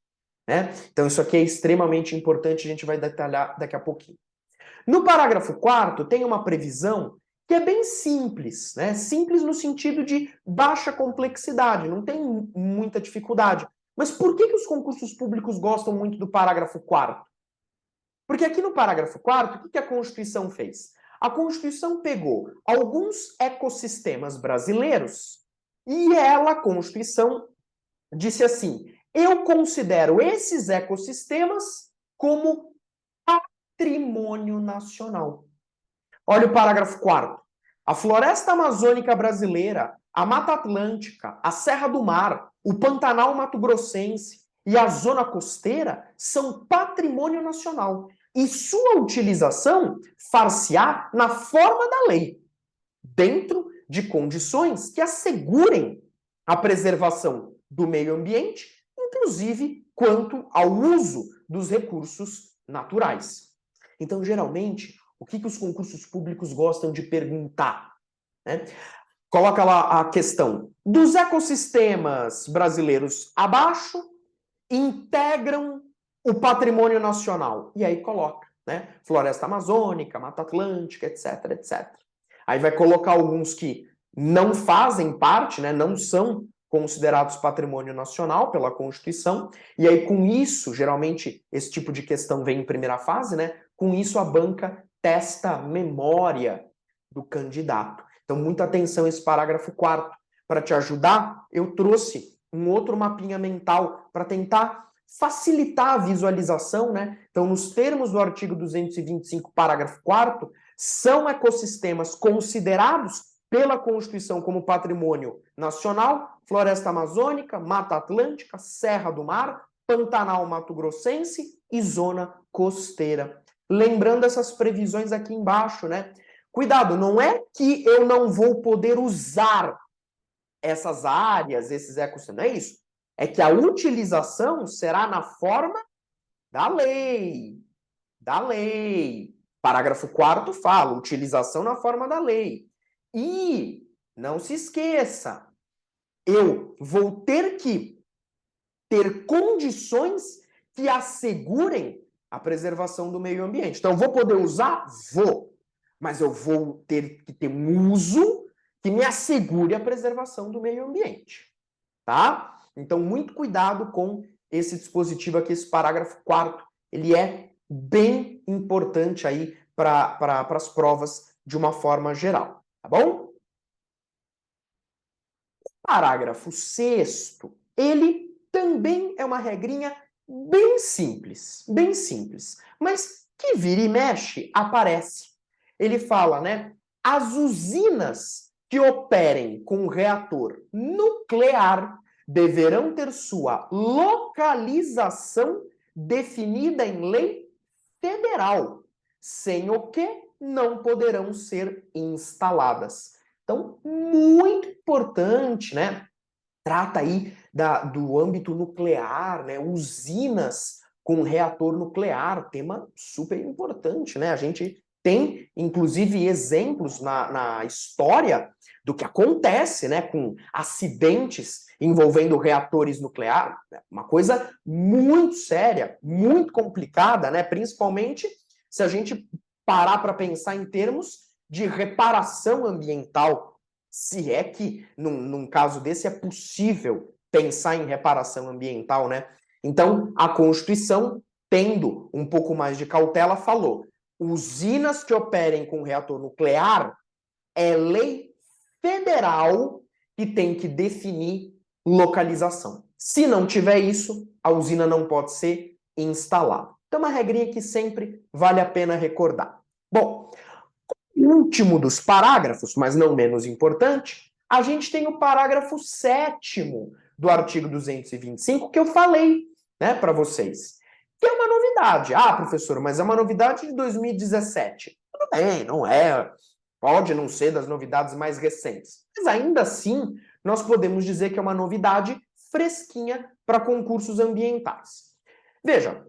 né? Então isso aqui é extremamente importante, a gente vai detalhar daqui a pouquinho. No parágrafo 4º tem uma previsão que é bem simples, né? Simples no sentido de baixa complexidade, não tem muita dificuldade. Mas por que os concursos públicos gostam muito do parágrafo 4º? Porque aqui no parágrafo 4º, o que a Constituição fez? A Constituição pegou alguns ecossistemas brasileiros e a Constituição disse assim: eu considero esses ecossistemas como patrimônio nacional. Olha o parágrafo 4º. A floresta amazônica brasileira, a Mata Atlântica, a Serra do Mar, o Pantanal Mato-Grossense e a zona costeira são patrimônio nacional. E sua utilização far-se-á na forma da lei, dentro de condições que assegurem a preservação do meio ambiente, inclusive quanto ao uso dos recursos naturais. Então, geralmente, o que os concursos públicos gostam de perguntar? Né? Coloca lá a questão: dos ecossistemas brasileiros abaixo integram o patrimônio nacional. E aí coloca, né? Floresta amazônica, Mata Atlântica, etc, etc. Aí vai colocar alguns que não fazem parte, né? Não são considerados patrimônio nacional pela Constituição. E aí, com isso, geralmente, esse tipo de questão vem em primeira fase, né? Com isso, a banca testa a memória do candidato. Então, muita atenção a esse parágrafo 4º. Para te ajudar, eu trouxe um outro mapinha mental para tentar facilitar a visualização, né? Então, nos termos do artigo 225, parágrafo 4º, são ecossistemas considerados pela Constituição como patrimônio nacional: Floresta Amazônica, Mata Atlântica, Serra do Mar, Pantanal Mato-Grossense e Zona Costeira. Lembrando essas previsões aqui embaixo, né? Cuidado, não é que eu não vou poder usar essas áreas, esses ecossistemas, não é isso. É que a utilização será na forma da lei. Da lei. Parágrafo 4º fala, utilização na forma da lei. E, não se esqueça, eu vou ter que ter condições que assegurem a preservação do meio ambiente. Então, eu vou poder usar? Vou. Mas eu vou ter que ter um uso que me assegure a preservação do meio ambiente. Tá? Então, muito cuidado com esse dispositivo aqui, esse parágrafo 4º. Ele é bem importante aí para as provas de uma forma geral, tá bom? O parágrafo 6º, ele também é uma regrinha bem simples, mas que vira e mexe aparece. Ele fala, né? As usinas que operem com reator nuclear deverão ter sua localização definida em lei federal, sem o que não poderão ser instaladas. Então, muito importante, né? Trata aí do âmbito nuclear, né? Usinas com reator nuclear, tema super importante, né? A gente tem, inclusive, exemplos na história do que acontece, né, com acidentes envolvendo reatores nucleares, uma coisa muito séria, muito complicada, né, principalmente se a gente parar para pensar em termos de reparação ambiental, se é que, num caso desse, é possível pensar em reparação ambiental, né? Então, a Constituição, tendo um pouco mais de cautela, falou: usinas que operem com reator nuclear é lei federal que tem que definir localização. Se não tiver isso, a usina não pode ser instalada. Então, uma regrinha que sempre vale a pena recordar. Bom, o último dos parágrafos, mas não menos importante, a gente tem o parágrafo 7º do artigo 225, que eu falei, né, para vocês, que é uma novidade. Ah, professor, mas é uma novidade de 2017. Tudo bem, não é. Pode não ser das novidades mais recentes. Mas ainda assim, nós podemos dizer que é uma novidade fresquinha para concursos ambientais. Veja,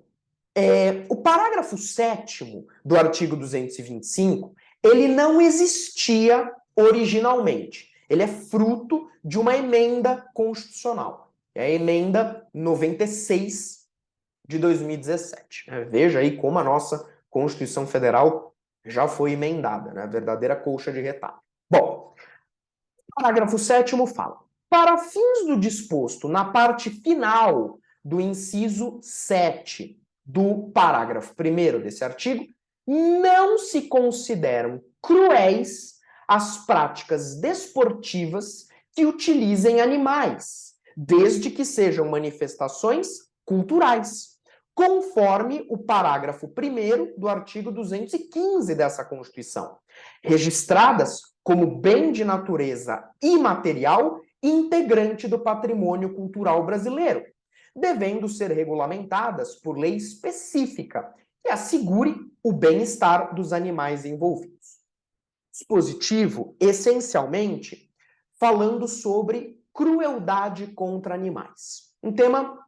o parágrafo 7º do artigo 225, ele não existia originalmente. Ele é fruto de uma emenda constitucional. É a emenda 96 de 2017. Veja aí como a nossa Constituição Federal já foi emendada, né? A verdadeira colcha de retalho. Bom, o parágrafo 7º fala: para fins do disposto na parte final do inciso 7 do parágrafo 1º desse artigo, não se consideram cruéis as práticas desportivas que utilizem animais, desde que sejam manifestações culturais, conforme o parágrafo 1º do artigo 215 dessa Constituição, registradas como bem de natureza imaterial integrante do patrimônio cultural brasileiro, devendo ser regulamentadas por lei específica que assegure o bem-estar dos animais envolvidos. Dispositivo, essencialmente, falando sobre crueldade contra animais. Um tema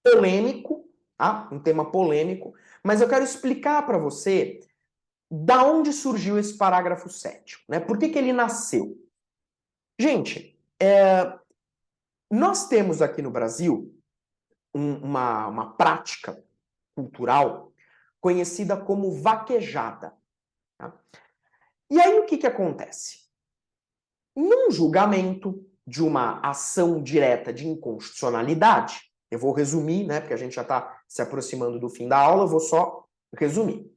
polêmico, tá? Um tema polêmico, mas eu quero explicar para você da onde surgiu esse parágrafo 7º, né? Por que ele nasceu? Gente, nós temos aqui no Brasil uma prática cultural conhecida como vaquejada. Tá? E aí o que acontece? Num julgamento de uma ação direta de inconstitucionalidade, eu vou resumir, né, porque a gente já está se aproximando do fim da aula, eu vou só resumir.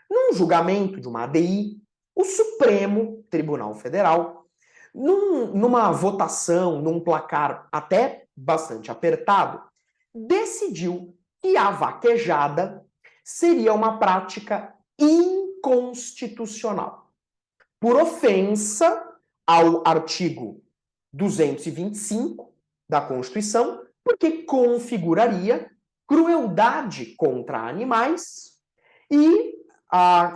Num julgamento de uma ADI, o Supremo Tribunal Federal, numa votação, num placar até bastante apertado, decidiu que a vaquejada seria uma prática inconstitucional, por ofensa ao artigo 225 da Constituição, porque configuraria crueldade contra animais e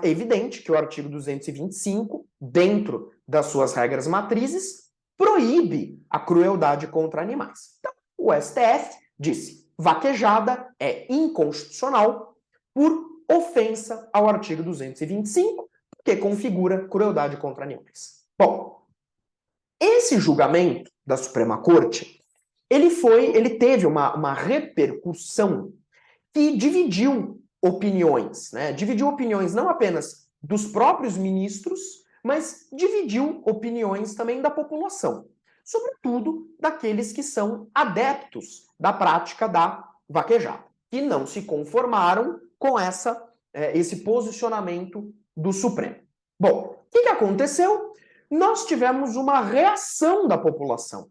é evidente que o artigo 225, dentro das suas regras matrizes, proíbe a crueldade contra animais. Então, o STF disse: vaquejada é inconstitucional por ofensa ao artigo 225, que configura crueldade contra animais. Bom, esse julgamento da Suprema Corte, ele teve uma repercussão que dividiu opiniões, né? Dividiu opiniões não apenas dos próprios ministros, mas dividiu opiniões também da população, sobretudo daqueles que são adeptos da prática da vaquejada, que não se conformaram com esse posicionamento do Supremo. Bom, o que aconteceu? Nós tivemos uma reação da população.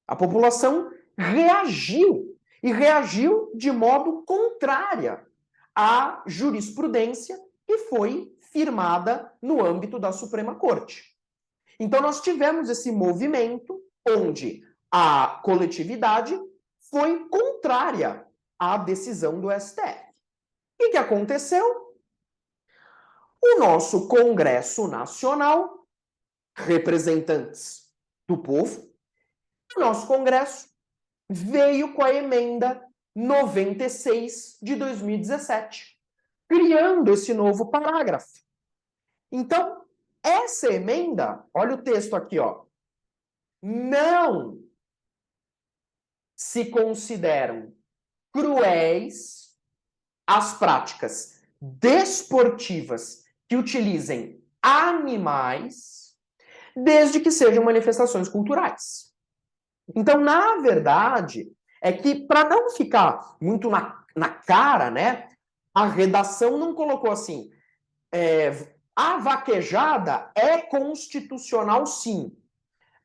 A população reagiu, e reagiu de modo contrário à jurisprudência que foi firmada no âmbito da Suprema Corte. Então nós tivemos esse movimento onde a coletividade foi contrária à decisão do STF. O que aconteceu? O nosso Congresso Nacional, representantes do povo, o nosso Congresso veio com a emenda 96 de 2017, criando esse novo parágrafo. Então, essa emenda, olha o texto aqui, ó, não se consideram cruéis as práticas desportivas que utilizem animais, desde que sejam manifestações culturais. Então, na verdade, é que, para não ficar muito na cara, né, a redação não colocou assim, a vaquejada é constitucional, sim.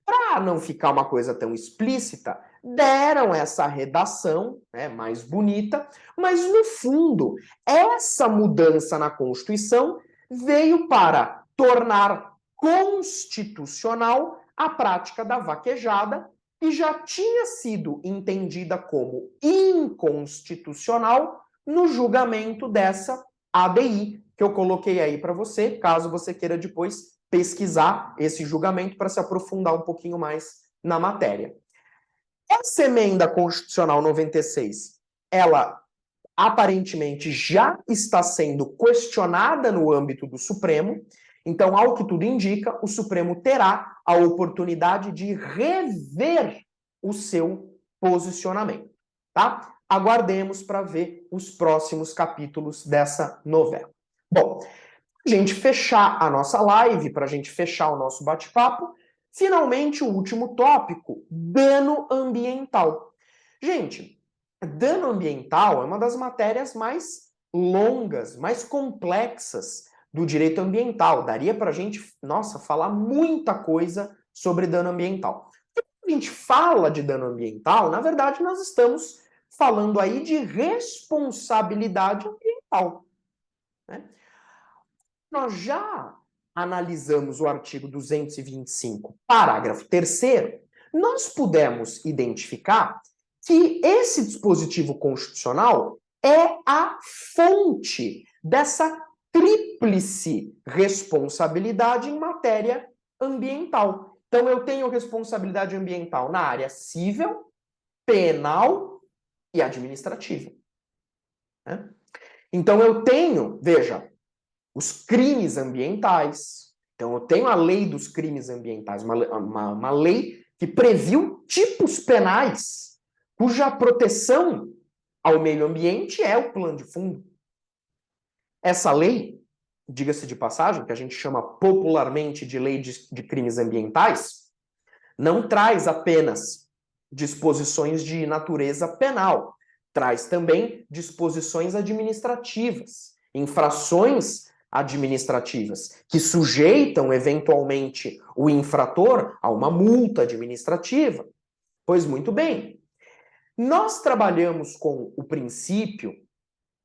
Para não ficar uma coisa tão explícita, deram essa redação, né, mais bonita, mas, no fundo, essa mudança na Constituição veio para tornar constitucional a prática da vaquejada, que já tinha sido entendida como inconstitucional no julgamento dessa ADI, que eu coloquei aí para você, caso você queira depois pesquisar esse julgamento para se aprofundar um pouquinho mais na matéria. Essa emenda constitucional 96, ela aparentemente já está sendo questionada no âmbito do Supremo. Então, ao que tudo indica, o Supremo terá a oportunidade de rever o seu posicionamento, tá? Aguardemos para ver os próximos capítulos dessa novela. Bom, para a gente fechar a nossa live, para a gente fechar o nosso bate-papo, finalmente o último tópico, dano ambiental. Gente, dano ambiental é uma das matérias mais longas, mais complexas do direito ambiental. Daria para a gente, nossa, falar muita coisa sobre dano ambiental. Quando a gente fala de dano ambiental, na verdade, nós estamos falando aí de responsabilidade ambiental, né? Nós já analisamos o artigo 225, parágrafo 3º, nós pudemos identificar que esse dispositivo constitucional é a fonte dessa tríplice responsabilidade em matéria ambiental. Então, eu tenho responsabilidade ambiental na área civil, penal e administrativa. Né? Então, eu tenho, veja, os crimes ambientais. Então, eu tenho a lei dos crimes ambientais, uma lei que previu tipos penais, cuja proteção ao meio ambiente é o plano de fundo. Essa lei, diga-se de passagem, que a gente chama popularmente de lei de crimes ambientais, não traz apenas disposições de natureza penal, traz também disposições administrativas, infrações administrativas, que sujeitam eventualmente o infrator a uma multa administrativa. Pois muito bem, nós trabalhamos com o princípio,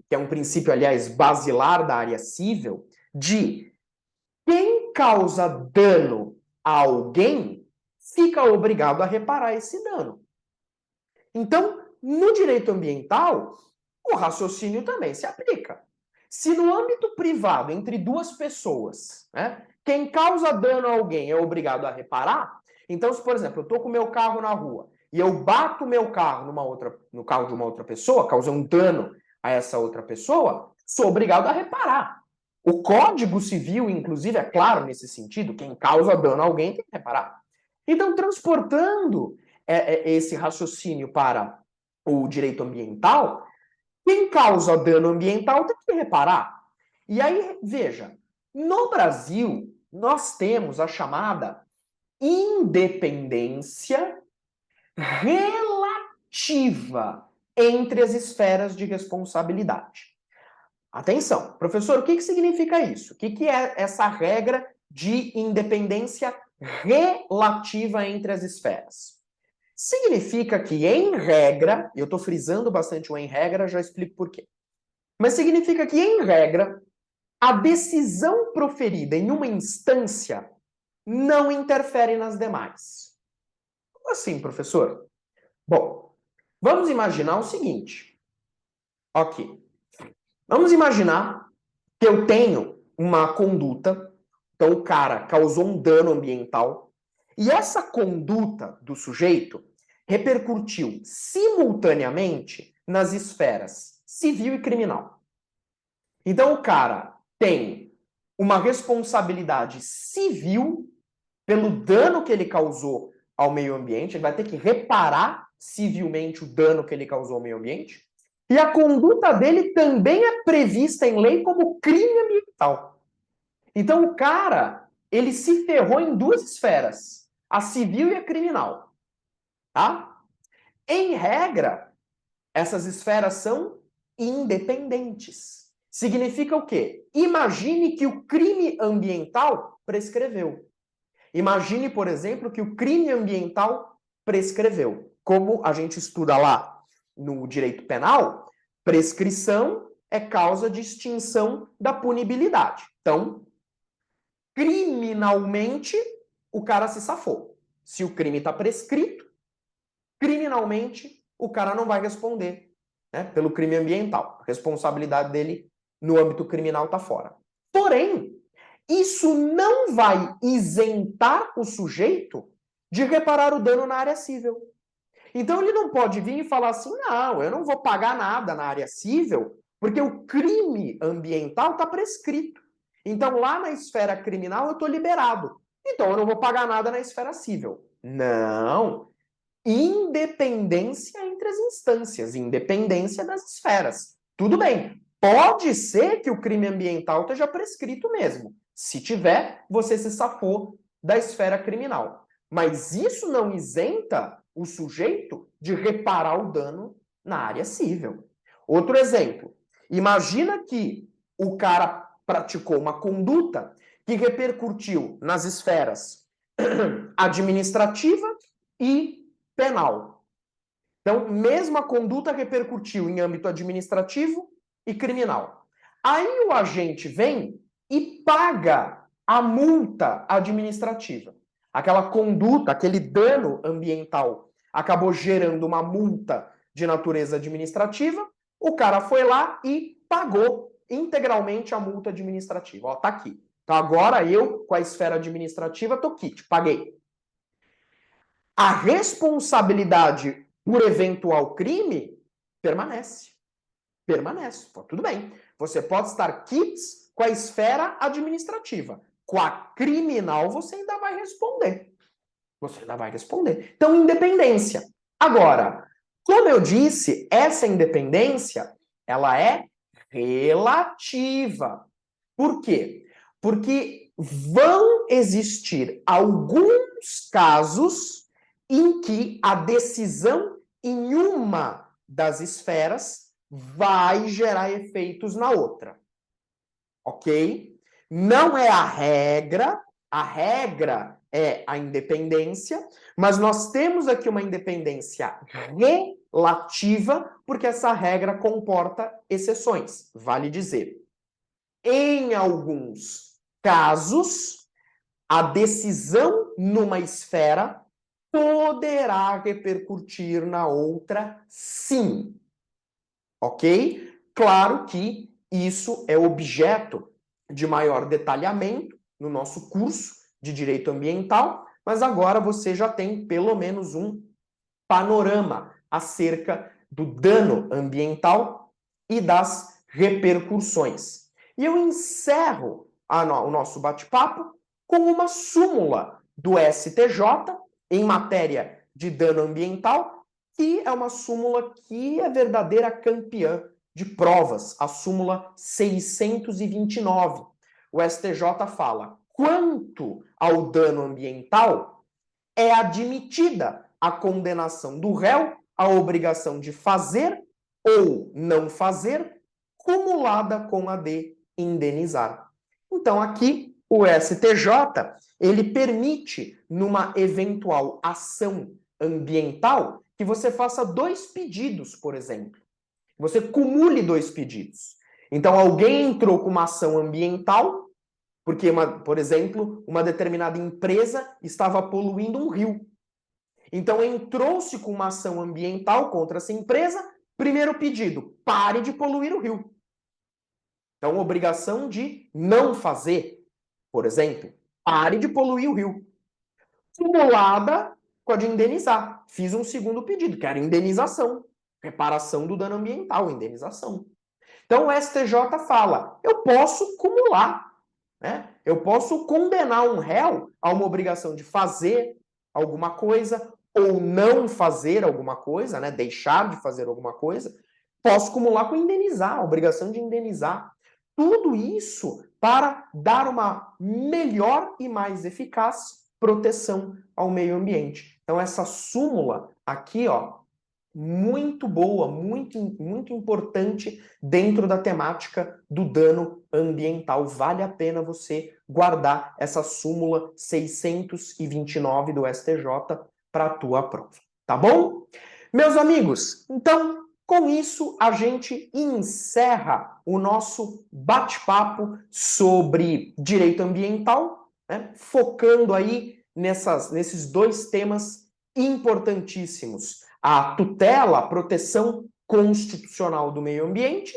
que é um princípio, aliás, basilar da área civil, de quem causa dano a alguém fica obrigado a reparar esse dano. Então, no direito ambiental, o raciocínio também se aplica. Se no âmbito privado, entre duas pessoas, né, quem causa dano a alguém é obrigado a reparar, então, se, por exemplo, eu estou com o meu carro na rua e eu bato o meu carro no carro de uma outra pessoa, causando dano a essa outra pessoa, sou obrigado a reparar. O Código Civil, inclusive, é claro nesse sentido, quem causa dano a alguém tem que reparar. Então, transportando esse raciocínio para o direito ambiental, quem causa dano ambiental tem que reparar. E aí, veja, no Brasil, nós temos a chamada independência relativa entre as esferas de responsabilidade. Atenção, professor, o que significa isso? O que é essa regra de independência relativa entre as esferas? Significa que, em regra, e eu estou frisando bastante o em regra, já explico por quê. Mas significa que, em regra, a decisão proferida em uma instância não interfere nas demais. Como assim, professor? Bom, vamos imaginar o seguinte. Ok. Vamos imaginar que eu tenho uma conduta, então o cara causou um dano ambiental, e essa conduta do sujeito repercutiu simultaneamente nas esferas civil e criminal. Então o cara tem uma responsabilidade civil pelo dano que ele causou ao meio ambiente, ele vai ter que reparar civilmente o dano que ele causou ao meio ambiente, e a conduta dele também é prevista em lei como crime ambiental. Então o cara, ele se ferrou em duas esferas, a civil e a criminal. Tá? Em regra, essas esferas são independentes. Significa o quê? Imagine que o crime ambiental prescreveu. Imagine, por exemplo, que o crime ambiental prescreveu. Como a gente estuda lá no direito penal, prescrição é causa de extinção da punibilidade. Então, criminalmente, o cara se safou. Se o crime está prescrito, criminalmente, o cara não vai responder, né, pelo crime ambiental. A responsabilidade dele no âmbito criminal está fora. Porém, isso não vai isentar o sujeito de reparar o dano na área civil. Então ele não pode vir e falar assim, não, eu não vou pagar nada na área civil, porque o crime ambiental está prescrito. Então lá na esfera criminal eu estou liberado. Então eu não vou pagar nada na esfera civil. Não. Independência entre as instâncias, independência das esferas. Tudo bem, pode ser que o crime ambiental esteja prescrito mesmo. Se tiver, você se safou da esfera criminal. Mas isso não isenta o sujeito de reparar o dano na área civil. Outro exemplo, imagina que o cara praticou uma conduta que repercutiu nas esferas administrativa e penal. Então, mesma conduta repercutiu em âmbito administrativo e criminal. Aí o agente vem e paga a multa administrativa. Aquela conduta, aquele dano ambiental acabou gerando uma multa de natureza administrativa, o cara foi lá e pagou integralmente a multa administrativa. Ó, tá aqui. Então agora eu, com a esfera administrativa, tô quite, paguei. A responsabilidade por eventual crime permanece. Permanece. Tudo bem. Você pode estar quites com a esfera administrativa. Com a criminal, você ainda vai responder. Você ainda vai responder. Então, independência. Agora, como eu disse, essa independência, ela é relativa. Por quê? Porque vão existir alguns casos em que a decisão em uma das esferas vai gerar efeitos na outra. Ok? Não é a regra é a independência, mas nós temos aqui uma independência relativa, porque essa regra comporta exceções. Vale dizer, em alguns casos, a decisão numa esfera poderá repercutir na outra, sim. Ok? Claro que isso é objeto de maior detalhamento no nosso curso de Direito Ambiental, mas agora você já tem pelo menos um panorama acerca do dano ambiental e das repercussões. E eu encerro o nosso bate-papo com uma súmula do STJ em matéria de dano ambiental, que é uma súmula que é verdadeira campeã de provas, a súmula 629. O STJ fala: quanto ao dano ambiental, é admitida a condenação do réu à obrigação de fazer ou não fazer, cumulada com a de indenizar. Então, aqui, o STJ, ele permite, numa eventual ação ambiental, que você faça 2 pedidos, por exemplo. Você cumule 2 pedidos. Então, alguém entrou com uma ação ambiental, porque, por exemplo, uma determinada empresa estava poluindo um rio. Então, entrou-se com uma ação ambiental contra essa empresa. Primeiro pedido, pare de poluir o rio. Então, obrigação de não fazer, por exemplo, pare de poluir o rio. Cumulada com a de indenizar. Fiz um segundo pedido, que era indenização. Reparação do dano ambiental, indenização. Então, o STJ fala, eu posso cumular, né? Eu posso condenar um réu a uma obrigação de fazer alguma coisa ou não fazer alguma coisa, né? Deixar de fazer alguma coisa. Posso cumular com indenizar, a obrigação de indenizar. Tudo isso para dar uma melhor e mais eficaz proteção ao meio ambiente. Então, essa súmula aqui, ó, muito boa, muito importante dentro da temática do dano ambiental. Vale a pena você guardar essa súmula 629 do STJ para a tua prova. Tá bom? Meus amigos, então, com isso a gente encerra o nosso bate-papo sobre direito ambiental, né? Focando aí nesses 2 temas importantíssimos: a tutela, a proteção constitucional do meio ambiente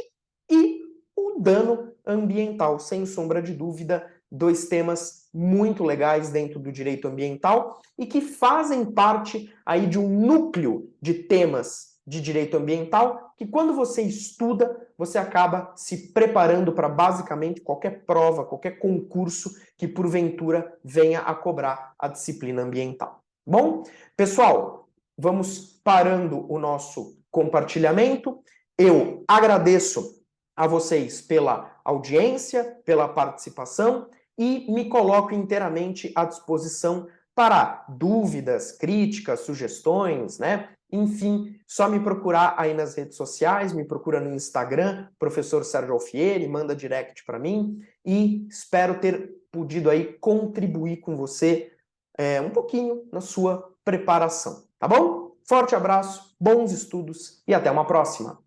e o dano ambiental. Sem sombra de dúvida, 2 temas muito legais dentro do direito ambiental e que fazem parte aí de um núcleo de temas de direito ambiental que, quando você estuda, você acaba se preparando para basicamente qualquer prova, qualquer concurso que porventura venha a cobrar a disciplina ambiental. Bom, pessoal, vamos parando o nosso compartilhamento. Eu agradeço a vocês pela audiência, pela participação e me coloco inteiramente à disposição para dúvidas, críticas, sugestões, né? Enfim, só me procurar aí nas redes sociais, me procura no Instagram, Professor Sérgio Alfieri, manda direct para mim e espero ter podido aí contribuir com você um pouquinho na sua preparação, tá bom? Forte abraço, bons estudos e até uma próxima!